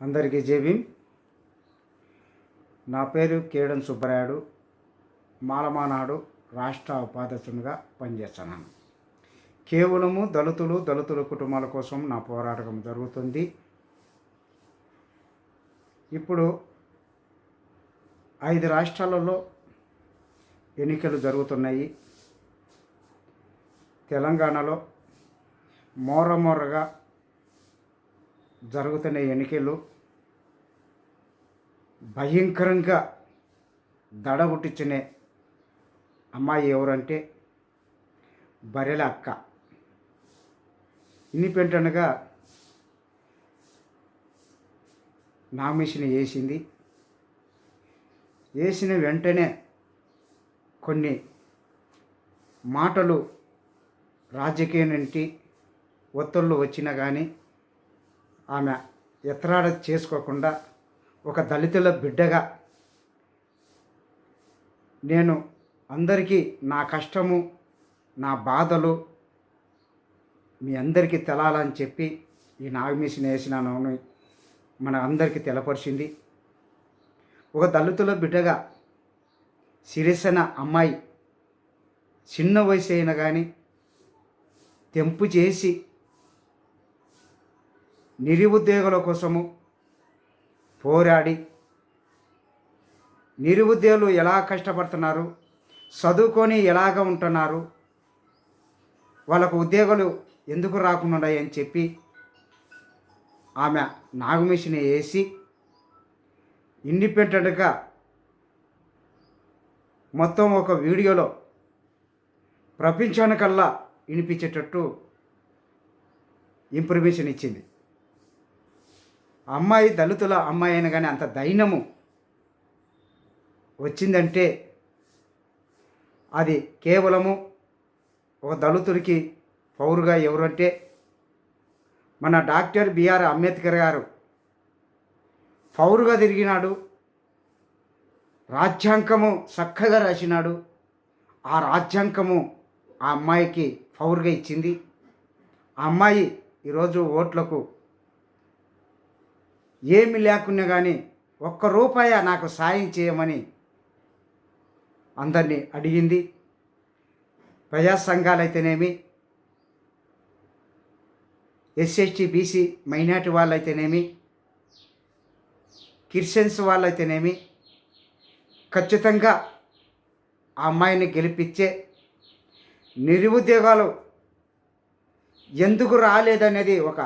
అందరికీ జేబీ. నా పేరు కేడన్ సుబ్బరాయుడు. మాలమానాడు రాష్ట్ర ఉపాధ్యక్షునిగా పనిచేస్తున్నాను. కేవలము దళితుల కుటుంబాల కోసం నా పోరాటం జరుగుతుంది. ఇప్పుడు 5 రాష్ట్రాలలో ఎన్నికలు జరుగుతున్నాయి. తెలంగాణలో మోరగా జరుగుతున్న ఎన్నికలు భయంకరంగా దడగొట్టించిన అమ్మాయి ఎవరంటే బర్రెల అక్క. ఇండిపెండెంట్గా నామినేషన్ వేసిన వెంటనే కొన్ని మాటలు రాజకీయం నుండి ఒత్తిళ్ళు వచ్చినా కానీ ఆమె ఎత్రాడ చేసుకోకుండా ఒక దళితుల బిడ్డగా నేను అందరికీ నా కష్టము నా బాధలు మీ అందరికీ తెలాలని చెప్పి ఈ నామినేషన్ వేసినాను మన అందరికీ తెలపరిచింది. ఒక దళితుల బిడ్డగా సిరిసన అమ్మాయి చిన్న వయసు అయినా కానీ తెంపు చేసి నిరుద్యోగుల కోసము పోరాడి నిరుద్యోగులు ఎలా కష్టపడుతున్నారు, చదువుకొని ఎలాగ ఉంటున్నారు, వాళ్ళకు ఉద్యోగాలు ఎందుకు రాకుండా అని చెప్పి ఆమె నామినేషన్ వేసి ఇండిపెండెంట్గా మొత్తం ఒక వీడియోలో ప్రపంచానికల్లా వినిపించేటట్టు ఇన్ఫర్మేషన్ ఇచ్చింది. అమ్మాయి దళితుల అమ్మాయి అయినా కానీ అంత ధైర్యము వచ్చిందంటే అది కేవలము ఒక దళితుడికి పౌరుగా ఎవరంటే మన డాక్టర్ బిఆర్ అంబేద్కర్ గారు పౌరుగా తిరిగినాడు. రాజ్యాంగము చక్కగా రాసినాడు. ఆ రాజ్యాంగము ఆ అమ్మాయికి పౌరుగా ఇచ్చింది. ఆ అమ్మాయి ఈరోజు ఓట్లకు ఏమి లేకున్నా కానీ ₹1 నాకు సాయం చేయమని అందరినీ అడిగింది. ప్రజా సంఘాలైతేనేమి, ఎస్సీ బీసీ మైనార్టీ వాళ్ళైతేనేమి, క్రిస్టియన్స్ వాళ్ళైతేనేమి ఖచ్చితంగా ఆ అమ్మాయిని గెలిపించే నిరుద్యోగాలు ఎందుకు రాలేదనేది ఒక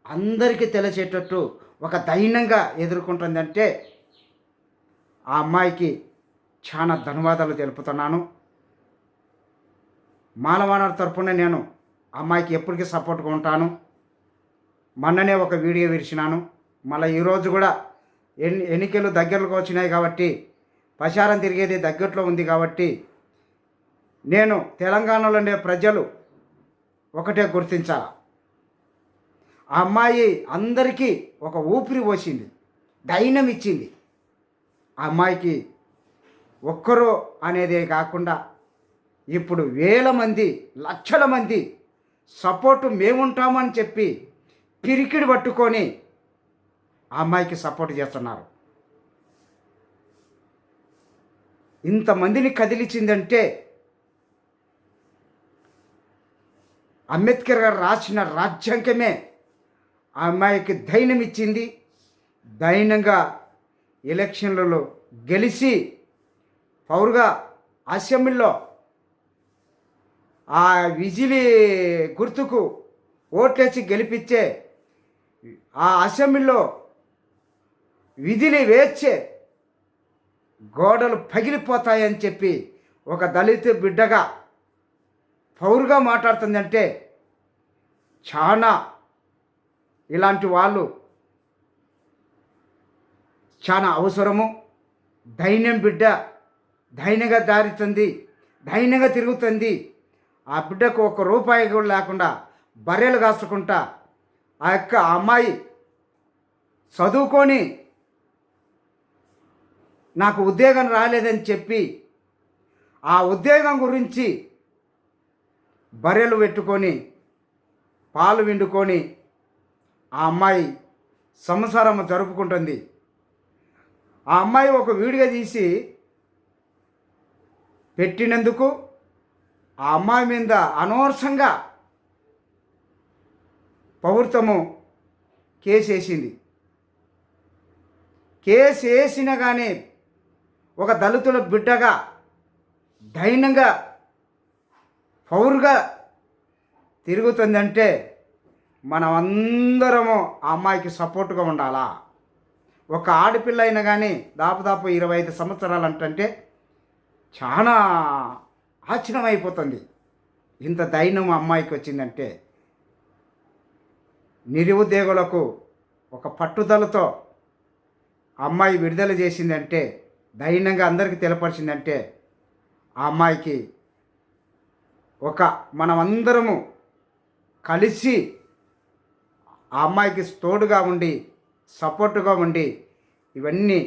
అందరికీ తెలిసేటట్టు ఒక ధైర్యంగా ఎదుర్కొంటుందంటే ఆ అమ్మాయికి చాలా ధన్యవాదాలు తెలుపుతున్నాను. మాలమానాడు తరపున నేను అమ్మాయికి ఎప్పటికీ సపోర్ట్గా ఉంటాను. మొన్ననే ఒక వీడియో విరిచినాను. మళ్ళీ ఈరోజు కూడా ఎన్నికలు దగ్గరలోకి వచ్చినాయి కాబట్టి ప్రచారం తిరిగేది దగ్గరలో ఉంది కాబట్టి నేను తెలంగాణలో ఉండే ప్రజలు ఒకటే గుర్తించాలి. ఆ అమ్మాయి అందరికీ ఒక ఊపిరి పోసింది, ధైర్యం ఇచ్చింది. ఆ అమ్మాయికి ఒక్కరు అనేదే కాకుండా ఇప్పుడు వేల మంది లక్షల మంది సపోర్టు మేముంటామని చెప్పి పిరికిడి పట్టుకొని ఆ అమ్మాయికి సపోర్ట్ చేస్తున్నారు. ఇంతమందిని కదిలించిందంటే అంబేద్కర్ గారు రాసిన రాజ్యాంగమే ఆ అమ్మాయికి ధైర్యం ఇచ్చింది. ధైర్యంగా ఎలక్షన్లలో గెలిచి పౌరుగా అసెంబ్లీలో ఆ విజిలి గుర్తుకు ఓట్లేసి గెలిపించే ఆ అసెంబ్లీలో విధిని వేచే గోడలు పగిలిపోతాయని చెప్పి ఒక దళిత బిడ్డగా పౌరుగా మాట్లాడుతుందంటే చాలా ఇలాంటి వాళ్ళు చాలా అవసరము. ధైర్యం బిడ్డ ధైర్యంగా దారుతుంది, ధైర్యంగా తిరుగుతుంది. ఆ బిడ్డకు ₹1 కూడా లేకుండా బర్రెలు కాసుకుంటా ఆ యొక్క అమ్మాయి చదువుకొని నాకు ఉద్యోగం రాలేదని చెప్పి ఆ ఉద్యోగం గురించి బర్రెలు పెట్టుకొని పాలు విండుకొని ఆ అమ్మాయి సంసారం జరుపుకుంటుంది. ఆ అమ్మాయి ఒక వీడియో తీసి పెట్టినందుకు ఆ అమ్మాయి మీద అనవసరంగా ప్రభుత్వము కేసు వేసింది. కేసు వేసినా కానీ ఒక దళితుల బిడ్డగా ధైర్యంగా పౌరుగా తిరుగుతుందంటే మనం అందరము ఆ అమ్మాయికి సపోర్టుగా ఉండాలా. ఒక ఆడపిల్ల అయినా కానీ దాదాపు 25 సంవత్సరాలు అంటే చాలా ఆశ్చర్యం అయిపోతుంది. ఇంత ధైర్యం అమ్మాయికి వచ్చిందంటే నిరుద్యోగులకు ఒక పట్టుదలతో అమ్మాయి విడుదల చేసిందంటే, ధైర్యంగా అందరికీ తెలపరిచిందంటే ఆ అమ్మాయికి ఒక మనమందరము కలిసి ఆ అమ్మాయికి తోడుగా ఉండి సపోర్టుగా ఉండి ఇవన్నీ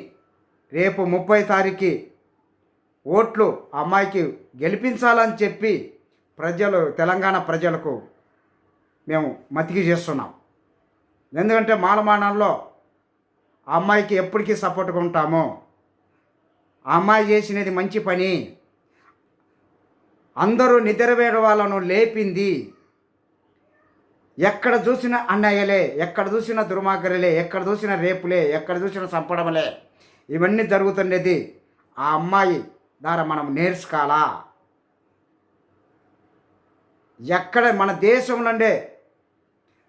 రేపు 30 తారీఖు ఓట్లు ఆ అమ్మాయికి గెలిపించాలని చెప్పి తెలంగాణ ప్రజలకు మేము మతికి చేస్తున్నాం. ఎందుకంటే మాలమానంలో ఆ అమ్మాయికి ఎప్పటికీ సపోర్ట్గా ఉంటాము. ఆ అమ్మాయి చేసినది మంచి పని. అందరూ నిద్రపోయే వాళ్ళను లేపింది. ఎక్కడ చూసిన అన్నయ్యలే, ఎక్కడ చూసిన దుర్మార్గులే, ఎక్కడ చూసిన రేపులే, ఎక్కడ చూసిన చంపడములే, ఇవన్నీ జరుగుతున్నది ఆ అమ్మాయి ద్వారా మనం నేర్చుకోవాలా. ఎక్కడ మన దేశం నుండే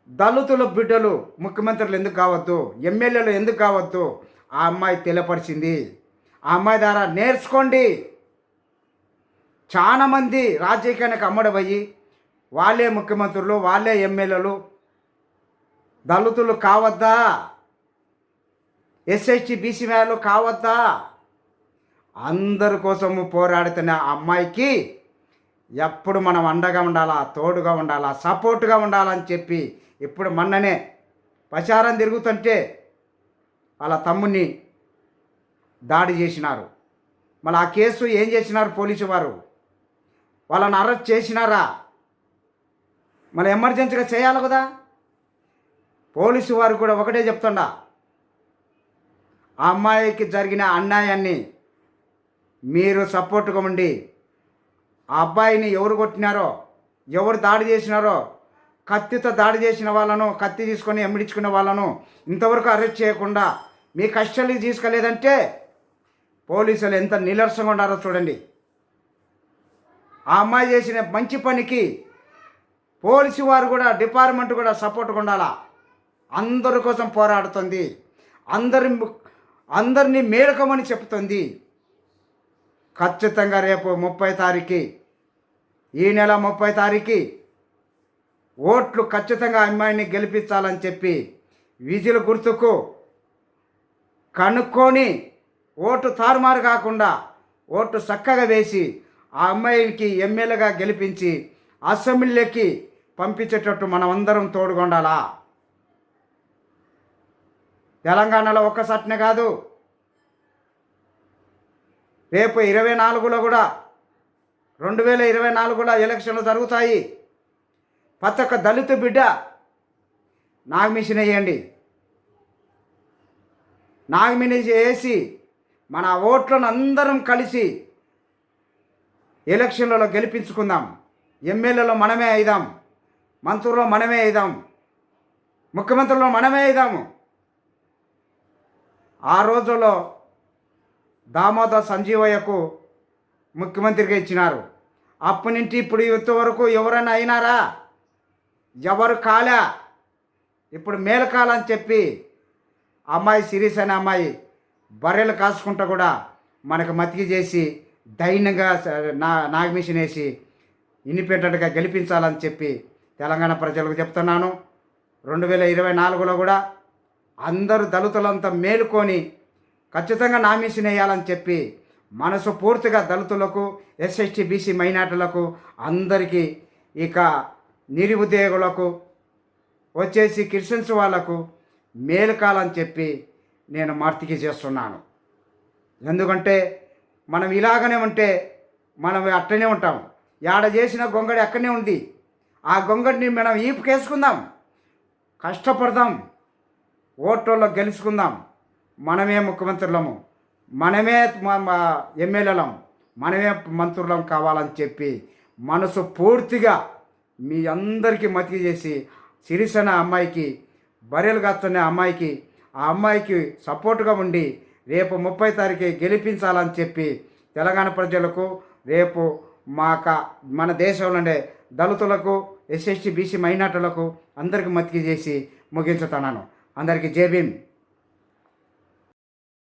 దళితుల బిడ్డలు ముఖ్యమంత్రులు ఎందుకు కావద్దు, ఎమ్మెల్యేలు ఎందుకు కావద్దు, ఆ అమ్మాయి తెలియపరిచింది. ఆ అమ్మాయి ద్వారా నేర్చుకోండి. చాలామంది రాజకీయానికి అమ్మడబోయి వాళ్ళే ముఖ్యమంత్రులు, వాళ్ళే ఎమ్మెల్యేలు. దళితులు కావద్దా? ఎస్సీ బీసీ వాళ్ళు కావద్దా? అందరి కోసము పోరాడుతున్న ఆ అమ్మాయికి ఎప్పుడు మనం అండగా ఉండాలా, తోడుగా ఉండాలా, సపోర్టుగా ఉండాలని చెప్పి ఇప్పుడు మొన్ననే ప్రచారం తిరుగుతుంటే వాళ్ళ తమ్ముడిని దాడి చేసినారు. మళ్ళీ ఆ కేసు ఏం చేసినారు పోలీసు వారు? వాళ్ళని అరెస్ట్ చేసినారా? మళ్ళీ ఎమర్జెన్సీగా చేయాలి కదా. పోలీసు వారు కూడా ఒకటే చెప్తుండా, ఆ అమ్మాయికి జరిగిన అన్యాయాన్ని మీరు సపోర్టుగా ఉండి ఆ అబ్బాయిని ఎవరు కొట్టినారో, ఎవరు దాడి చేసినారో, కత్తితో దాడి చేసిన వాళ్ళను, కత్తి తీసుకొని ఎమ్మిడించుకునే వాళ్ళను ఇంతవరకు అరెస్ట్ చేయకుండా మీ కస్టడీకి తీసుకోలేదంటే పోలీసులు ఎంత నిరసనగా ఉన్నారో చూడండి. ఆ అమ్మాయి చేసిన మంచి పనికి పోలీసు వారు కూడా, డిపార్ట్మెంట్ కూడా సపోర్ట్గా ఉండాలా. అందరి కోసం పోరాడుతుంది, అందరినీ మేలుకోమని చెప్తుంది. ఖచ్చితంగా రేపు 30 తారీఖు, ఈ నెల 30 తారీఖు ఓట్లు ఖచ్చితంగా అమ్మాయిని గెలిపించాలని చెప్పి విజిల్ గుర్తుకు కనుక్కొని ఓటు తారుమారు కాకుండా ఓటు చక్కగా వేసి ఆ అమ్మాయికి ఎమ్మెల్యేగా గెలిపించి అసెంబ్లీకి పంపించేటట్టు మనం అందరం తోడుగొండాలా. తెలంగాణలో ఒక్కసారినే కాదు, రేపు 24లో కూడా 2024లో ఎలక్షన్లు జరుగుతాయి. ప్రతి ఒక్క దళిత బిడ్డ నామినేషన్ వేయండి. నామినేషన్ వేసి మన ఓట్లను అందరం కలిసి ఎలక్షన్లలో గెలిపించుకుందాం. ఎమ్మెల్యేలో మనమే అయిదాం, మంత్రుల్లో మనమే అయిదాం, ముఖ్యమంత్రుల్లో మనమే అయిదాము. ఆ రోజుల్లో దామోదర్ సంజీవయ్యకు ముఖ్యమంత్రిగా ఇచ్చినారు. అప్పటి నుంచి ఇప్పుడు ఇంతవరకు ఎవరైనా అయినారా? ఎవరు కాలే. ఇప్పుడు మేలకాలని చెప్పి అమ్మాయి సిరీస్ అనే అమ్మాయి బర్రెలు కాసుకుంటా కూడా మనకు మతికి చేసి ధైర్యంగా నాగమిషన్ వేసి ఇండిపెండెంట్గా గెలిపించాలని చెప్పి తెలంగాణ ప్రజలకు చెప్తున్నాను. 2024లో కూడా అందరూ దళితులంతా మేలుకొని ఖచ్చితంగా నామినేషన్ వేయాలని చెప్పి మనసు పూర్తిగా దళితులకు, ఎస్సీ బీసీ మైనార్టీలకు, అందరికీ, ఇక నిరుద్యోగులకు, వచ్చేసి క్రిస్టియన్స్ వాళ్ళకు మేలుకాలని చెప్పి నేను మార్తికి చేస్తున్నాను. ఎందుకంటే మనం ఇలాగనే ఉంటే మనం అట్టనే ఉంటాం. యాడ చేసిన గొంగడి అక్కడనే ఉంది. ఆ గొంగడిని మనం ఈపుకేసుకుందాం, కష్టపడదాం. ఓట్లలో గెలుచుకుందాం. మనమే ముఖ్యమంత్రులము, మనమే ఎమ్మెల్యేలం, మనమే మంత్రులం కావాలని చెప్పి మనసు పూర్తిగా మీ అందరికీ మతికి చేసి సిరిసన అమ్మాయికి, బర్రెలు కాస్తున్న అమ్మాయికి, ఆ అమ్మాయికి సపోర్టుగా ఉండి రేపు 30 తారీఖు గెలిపించాలని చెప్పి తెలంగాణ ప్రజలకు, రేపు మన దేశంలో ఉండే దళితులకు, ఎస్ఎస్టీ బీసీ మైనార్టీలకు అందరికీ మతికి చేసి ముగించుతున్నాను. అందరికీ జై భీమ్.